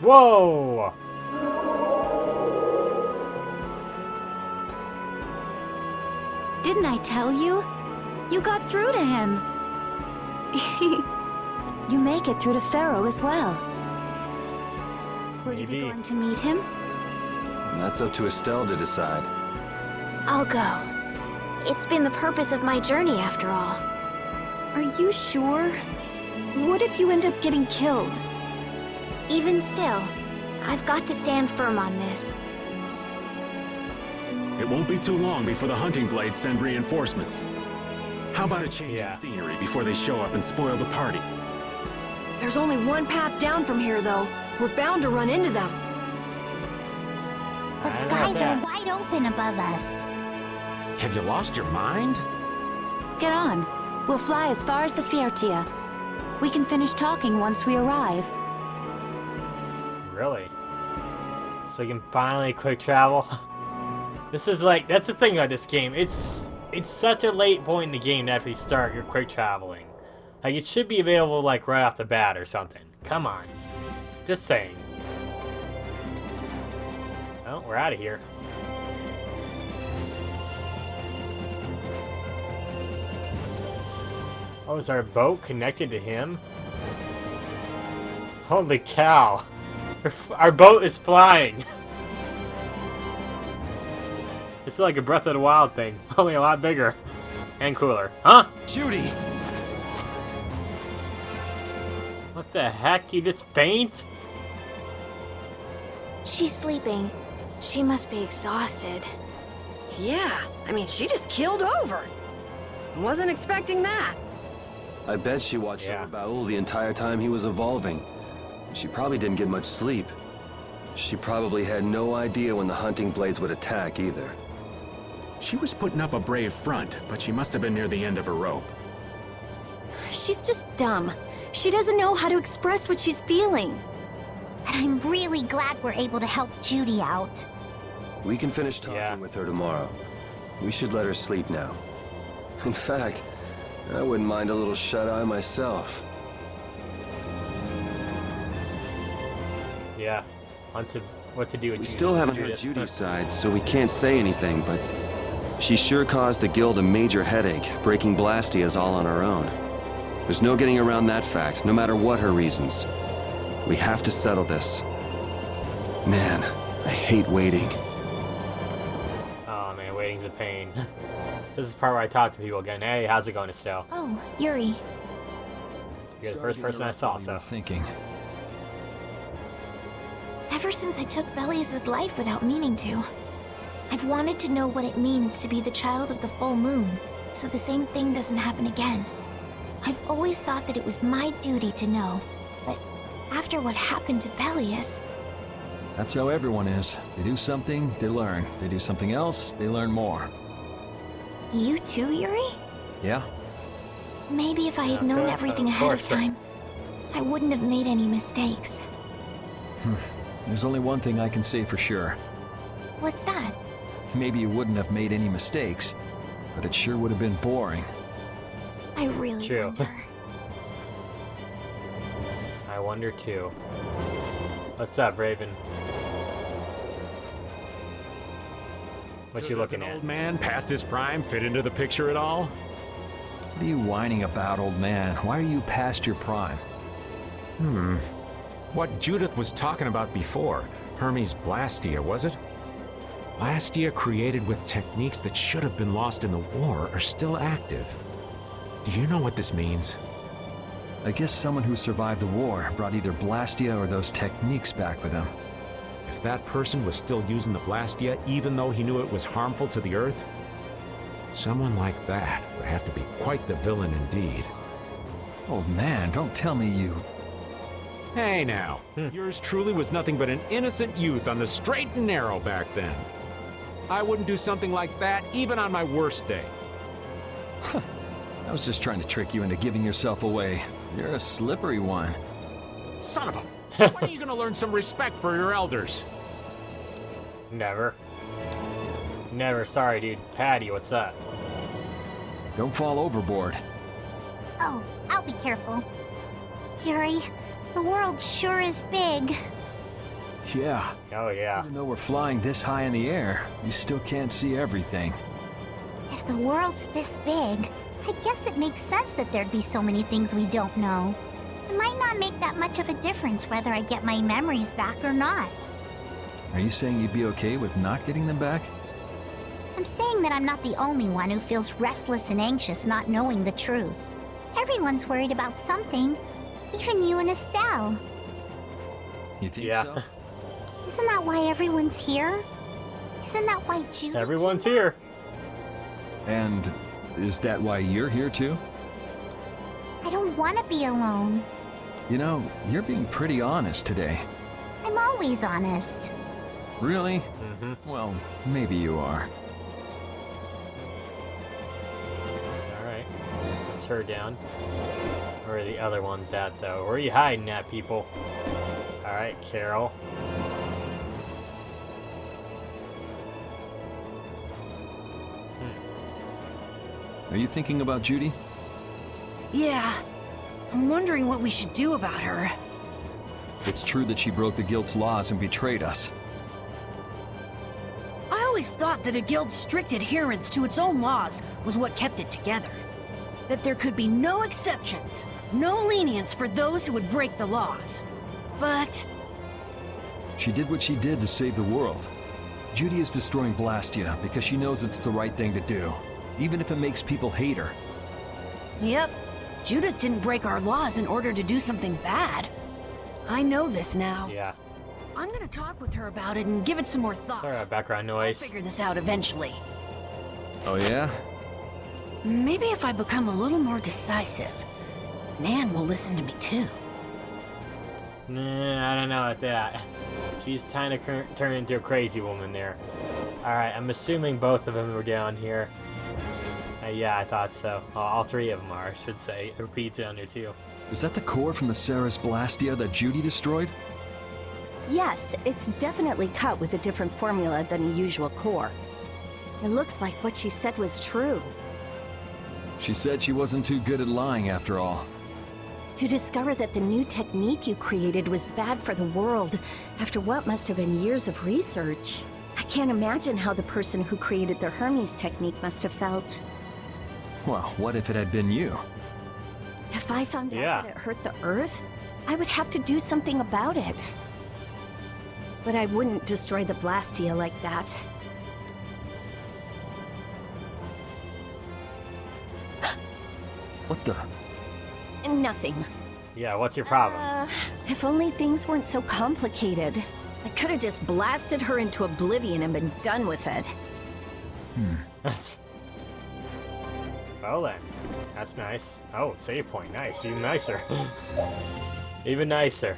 Whoa!
Didn't I tell you? You got through to him. You make it through to Pharaoh as well. Will you be
Maybe.
going to meet him?
That's up to Estelle to decide.
I'll go. It's been the purpose of my journey after all.
Are you sure? What if you end up getting killed?
Even still, I've got to stand firm on this.
It won't be too long before the hunting blades send reinforcements. How about a change
Yeah.
in scenery before they show up and spoil the party?
There's only one path down from here, though. We're bound to run into them.
The
I know
skies are
that.
wide open above us.
Have you lost your mind?
Get on. We'll fly as far as the Fiertia. We can finish talking once we arrive.
Really? So we can finally quick travel? This is like, that's the thing about this game. It's such a late point in the game to actually start your quick traveling. Like, it should be available like right off the bat or something. Come on. Just saying. Well, we're out of here. Oh, is our boat connected to him? Holy cow. Our boat is flying. It's like a Breath of the Wild thing, only a lot bigger and cooler. Huh?
Judy!
What the heck? You just faint?
She's sleeping. She must be exhausted.
Yeah, I mean, she just keeled over. Wasn't expecting that.
I bet she watched over Baul the entire time he was evolving. She probably didn't get much sleep. She probably had no idea when the hunting blades would attack either.
She was putting up a brave front, but she must have been near the end of her rope.
She's just dumb. She doesn't know how to express what she's feeling.
And I'm really glad we're able to help Judy out.
We can finish talking with her tomorrow. We should let her sleep now. In fact, I wouldn't mind a little shut-eye myself.
Yeah. On to what to do with
We
Judy.
still haven't heard Judy's side, so we can't say anything, but she sure caused the guild a major headache, breaking Blastias all on her own. There's no getting around that fact, no matter what her reasons. We have to settle this. Man, I hate waiting.
Oh man, waiting's a pain. This is the part where I talk to people again. Hey, how's it going, Estelle?
Oh, Yuri.
You're the first person I saw, so.
Thinking.
Ever since I took Belius's life without meaning to, I've wanted to know what it means to be the child of the full moon, so the same thing doesn't happen again. I've always thought that it was my duty to know, but after what happened to Belius...
That's how everyone is. They do something, they learn. They do something else, they learn more.
You too, Yuri?
Yeah?
Maybe if I had known everything ahead of time, I wouldn't have made any mistakes.
There's only one thing I can say for sure.
What's that?
Maybe you wouldn't have made any mistakes, but it sure would have been boring.
I really wonder.
I wonder too. What's up, Raven? What you looking
Does an
at?
old man past his prime fit into the picture at all?
What are you whining about, old man? Why are you past your prime?
What Judith was talking about before. Hermes Blastia, was it? Blastia created with techniques that should have been lost in the war are still active. Do you know what this means?
I guess someone who survived the war brought either Blastia or those techniques back with him.
If that person was still using the Blastia even though he knew it was harmful to the Earth, Someone like that would have to be quite the villain indeed.
Oh man, don't tell me you...
Hey now, yours truly was nothing but an innocent youth on the straight and narrow back then. I wouldn't do something like that even on my worst day.
I was just trying to trick you into giving yourself away. You're a slippery one.
Son of a... When are you gonna learn some respect for your elders?
Never. Never. Sorry, dude. Patty, what's up?
Don't fall overboard.
Oh, I'll be careful. Yuri, the world sure is big.
Yeah.
Oh, yeah.
Even though we're flying this high in the air, you still can't see everything.
If the world's this big, I guess it makes sense that there'd be so many things we don't know. It might not make that much of a difference whether I get my memories back or not.
Are you saying you'd be okay with not getting them back?
I'm saying that I'm not the only one who feels restless and anxious not knowing the truth. Everyone's worried about something, even you and Estelle.
You think so?
Isn't that why everyone's here? Isn't that why Judy...
Everyone's here.
And is that why you're here too?
I don't want to be alone.
You know, you're being pretty honest today.
I'm always honest.
Really? Well, maybe you are.
Alright. That's her down. Where are the other ones at, though? Where are you hiding at, people? Alright, Carol.
Are you thinking about Judy?
Yeah. I'm wondering what we should do about her.
It's true that she broke the guild's laws and betrayed us.
I always thought that a guild's strict adherence to its own laws was what kept it together. That there could be no exceptions, no lenience for those who would break the laws. But...
She did what she did to save the world. Judy is destroying Blastia because she knows it's the right thing to do, even if it makes people hate her.
Yep. Judith didn't break our laws in order to do something bad. I know this now.
Yeah.
I'm gonna talk with her about it and give it some more thought.
Sorry about background noise.
I'll figure this out eventually.
Oh yeah?
Maybe if I become a little more decisive, Nan will listen to me too.
Nah, I don't know about that. She's trying to turn into a crazy woman there. Alright, I'm assuming both of them were down here. Yeah, I thought so. All three of them are, I should say. Repeats down there too.
Is that the core from the Ceres Blastia that Judy destroyed?
Yes, it's definitely cut with a different formula than the usual core. It looks like what she said was true.
She said she wasn't too good at lying after all.
To discover that the new technique you created was bad for the world, after what must have been years of research. I can't imagine how the person who created the Hermes technique must have felt.
Well, what if it had been you?
If I found out that it hurt the Earth, I would have to do something about it. But I wouldn't destroy the Blastia like that.
What the?
Nothing.
Yeah, what's your problem?
If only things weren't so complicated. I could have just blasted her into oblivion and been done with it.
Well then, that's nice. Oh, save point, nice, even nicer. Even nicer.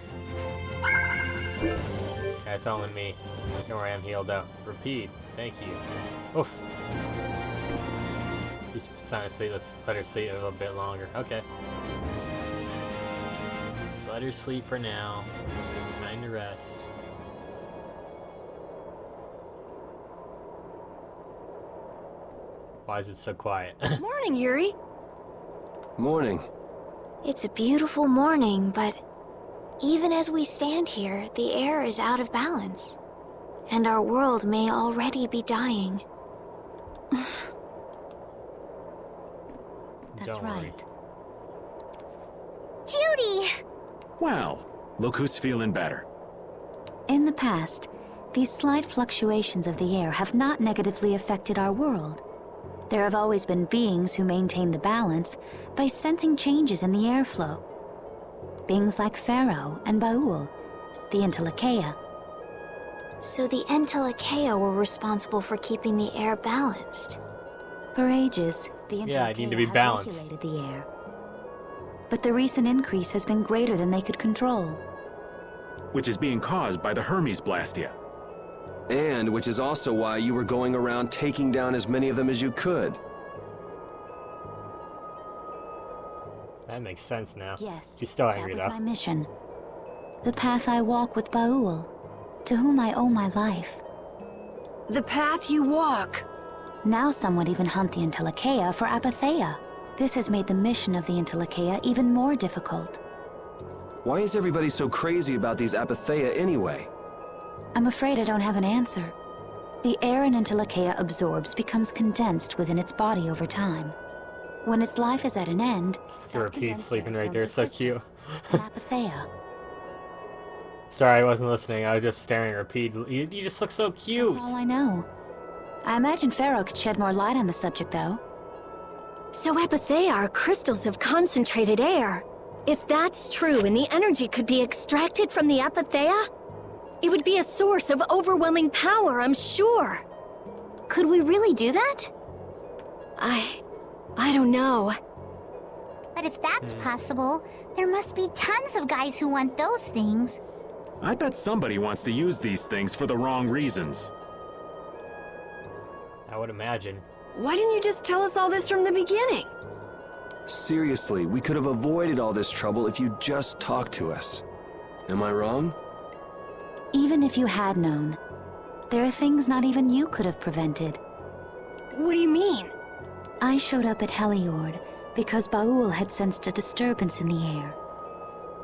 That's only me. Don't worry, I'm healed up. Repeat, thank you. Oof. She's trying to sleep, let's let her sleep a little bit longer. Okay. Let's let her sleep for now. Time to rest. Why is it so quiet?
Morning, Yuri.
Morning.
It's a beautiful morning, but even as we stand here, the air is out of balance. And our world may already be dying.
That's right.
Judy!
Well, look who's feeling better.
In the past, these slight fluctuations of the air have not negatively affected our world. There have always been beings who maintain the balance by sensing changes in the airflow. Beings like Pharaoh and Baul, the Entelekea.
So the Entelekea were responsible for keeping the air balanced.
For ages, the
I need to be
has
balanced.
regulated the air. But the recent increase has been greater than they could control.
Which is being caused by the Hermes Blastia.
And which is also why you were going around taking down as many of them as you could.
That makes sense now.
Yes,
She's still angry
that was
though.
my mission. The path I walk with Baul, to whom I owe my life.
The path you walk.
Now some would even hunt the Entelekea for Apatheia. This has made the mission of the Entelekea even more difficult.
Why is everybody so crazy about these Apatheia anyway?
I'm afraid I don't have an answer. The air an Entelekea absorbs becomes condensed within its body over time. When its life is at an end,
The repeat sleeping right there, so cute.
Apatheia.
Sorry, I wasn't listening. I was just staring at Repeat. You just look so cute.
That's all I know. I imagine Pharaoh could shed more light on the subject, though.
So Apatheia are crystals of concentrated air. If that's true and the energy could be extracted from the Apatheia, it would be a source of overwhelming power, I'm sure.
Could we really do that?
I don't know.
But if that's possible, there must be tons of guys who want those things.
I bet somebody wants to use these things for the wrong reasons.
I would imagine.
Why didn't you just tell us all this from the beginning?
Seriously, we could have avoided all this trouble if you'd just talked to us. Am I wrong?
Even if you had known, there are things not even you could have prevented.
What do you mean?
I showed up at Heliord because Baul had sensed a disturbance in the air.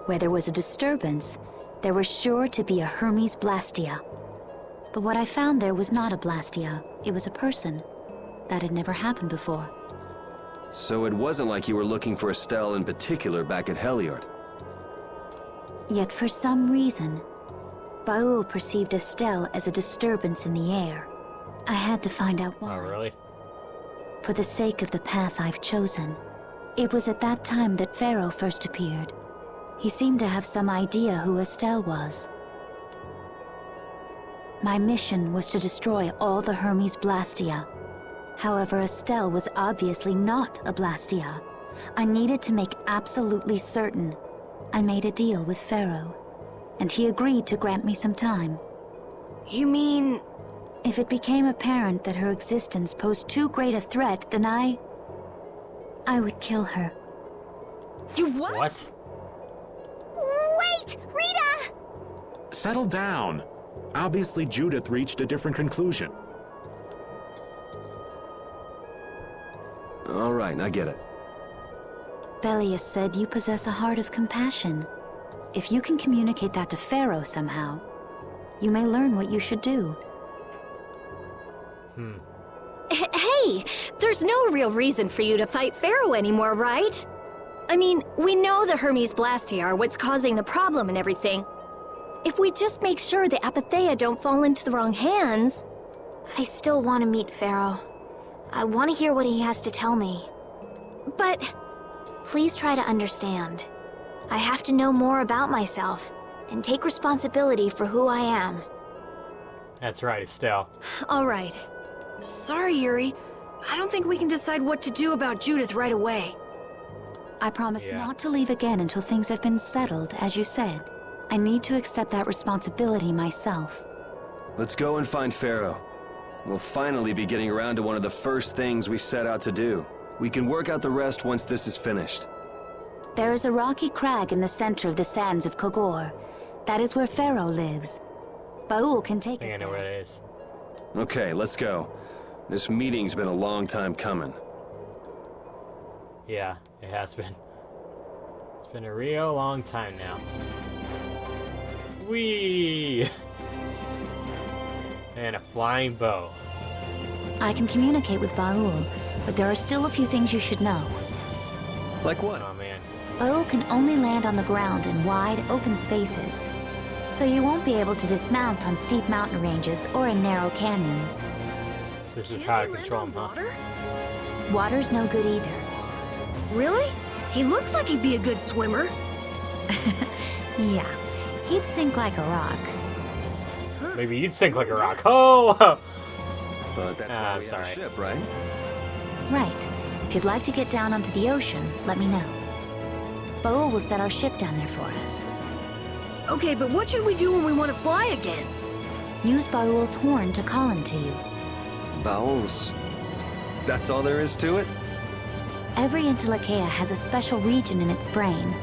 Where there was a disturbance, there was sure to be a Hermes Blastia. But what I found there was not a Blastia, it was a person. That had never happened before.
So it wasn't like you were looking for Estelle in particular back at Heliord.
Yet for some reason, Baul perceived Estelle as a disturbance in the air. I had to find out why.
Oh, really?
For the sake of the path I've chosen. It was at that time that Pharaoh first appeared. He seemed to have some idea who Estelle was. My mission was to destroy all the Hermes Blastia. However, Estelle was obviously not a Blastia. I needed to make absolutely certain. I made a deal with Pharaoh, and he agreed to grant me some time.
You mean...
If it became apparent that her existence posed too great a threat, then I would kill her.
You what?
What?
Wait! Rita!
Settle down. Obviously, Judith reached a different conclusion.
All right, I get it.
Belius said you possess a heart of compassion. If you can communicate that to Pharaoh somehow, you may learn what you should do.
Hey, there's no real reason for you to fight Pharaoh anymore, right? I mean, we know the Hermes Blastia are what's causing the problem and everything. If we just make sure the Apatheia don't fall into the wrong hands...
I still want to meet Pharaoh. I want to hear what he has to tell me.
But...
Please try to understand. I have to know more about myself, and take responsibility for who I am.
That's right, Estelle.
All right.
Sorry, Yuri. I don't think we can decide what to do about Judith right away.
I promise not to leave again until things have been settled, as you said. I need to accept that responsibility myself.
Let's go and find Pharaoh. We'll finally be getting around to one of the first things we set out to do. We can work out the rest once this is finished.
There is a rocky crag in the center of the sands of Kogor. That is where Pharaoh lives. Baul can take us
I know where it is.
Okay, let's go. This meeting's been a long time coming.
Yeah, it has been. It's been a real long time now. Whee! And a flying bow.
I can communicate with Baul, but there are still a few things you should know.
Like what?
Oh man.
Baul can only land on the ground in wide, open spaces. So you won't be able to dismount on steep mountain ranges or in narrow canyons.
So this is how to control him, huh?
Water's no good either.
Really? He looks like he'd be a good swimmer.
Yeah, he'd sink like a rock.
Maybe you'd sink like a rock. Oh!
But that's why we have a ship, right?
Right. If you'd like to get down onto the ocean, let me know. Baul will set our ship down there for us.
Okay, but what should we do when we want to fly again?
Use Baul's horn to call him to you.
Bowels. That's all there is to it?
Every Entelekea has a special region in its brain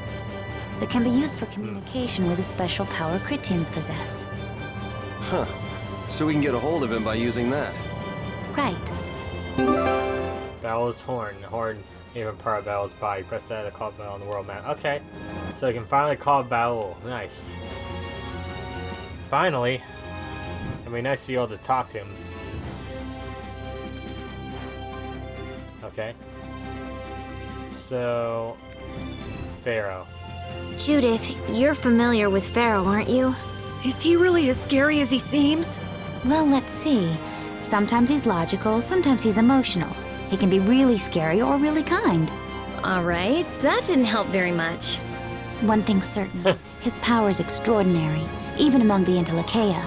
that can be used for communication with a special power Critians possess.
Huh. So we can get a hold of him by using that.
Right.
Bowel's horn. The horn, even part of Bowel's body. Press that to call Bowel on the world map. Okay. So we can finally call Bowel. Nice. Finally. It'd be nice to be able to talk to him. Okay. So, Pharaoh.
Judith, you're familiar with Pharaoh, aren't you?
Is he really as scary as he seems?
Well, let's see. Sometimes he's logical, sometimes he's emotional. He can be really scary or really kind.
Alright, that didn't help very much.
One thing's certain. His power is extraordinary, even among the Entelekea.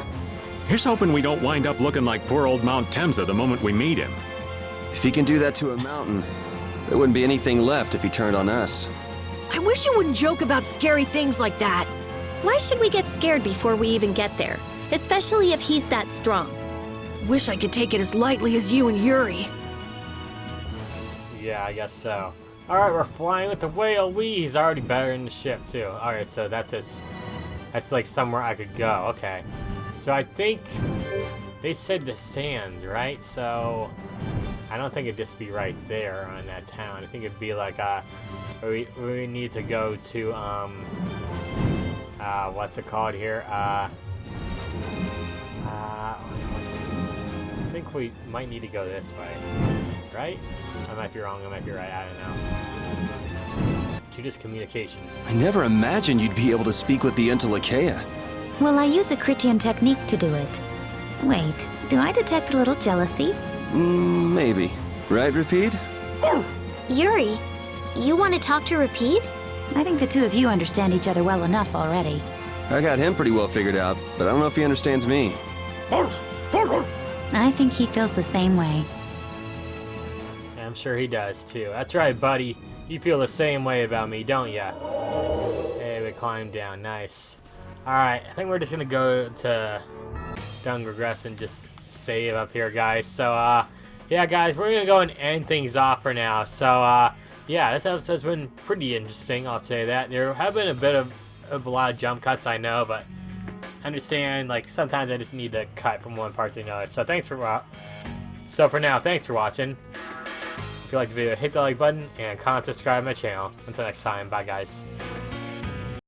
Here's hoping we don't wind up looking like poor old Mount Temza the moment we meet him.
If he can do that to a mountain, there wouldn't be anything left if he turned on us.
I wish you wouldn't joke about scary things like that.
Why should we get scared before we even get there? Especially if he's that strong.
Wish I could take it as lightly as you and Yuri.
Yeah, I guess so. Alright, we're flying with the whale. He's already better in the ship, too. Alright, so that's like somewhere I could go. Okay. So I think they said the sand, right? So I don't think it'd just be right there on that town. I think it'd be like we need to go to what's it called here? I think we might need to go this way, right? I might be wrong, I might be right, I don't know. Judy's communication.
I never imagined you'd be able to speak with the Entelekea.
Well, I use a Critian technique to do it. Wait, do I detect a little jealousy?
Maybe. Right, Rapide?
Yuri, you want to talk to Rapide?
I think the two of you understand each other well enough already.
I got him pretty well figured out, but I don't know if he understands me.
I think he feels the same way.
I'm sure he does too. That's right, buddy. You feel the same way about me, don't ya? Hey, we climbed down. Nice. Alright, I think we're just gonna go to Dungargress and just save up here, guys. So, yeah, guys, we're gonna go and end things off for now. So, yeah, this episode's been pretty interesting, I'll say that. There have been a lot of jump cuts, I know, but understand, like, sometimes I just need to cut from one part to another. So, for now, thanks for watching. If you liked the video, hit the like button and comment, subscribe to my channel. Until next time, bye, guys.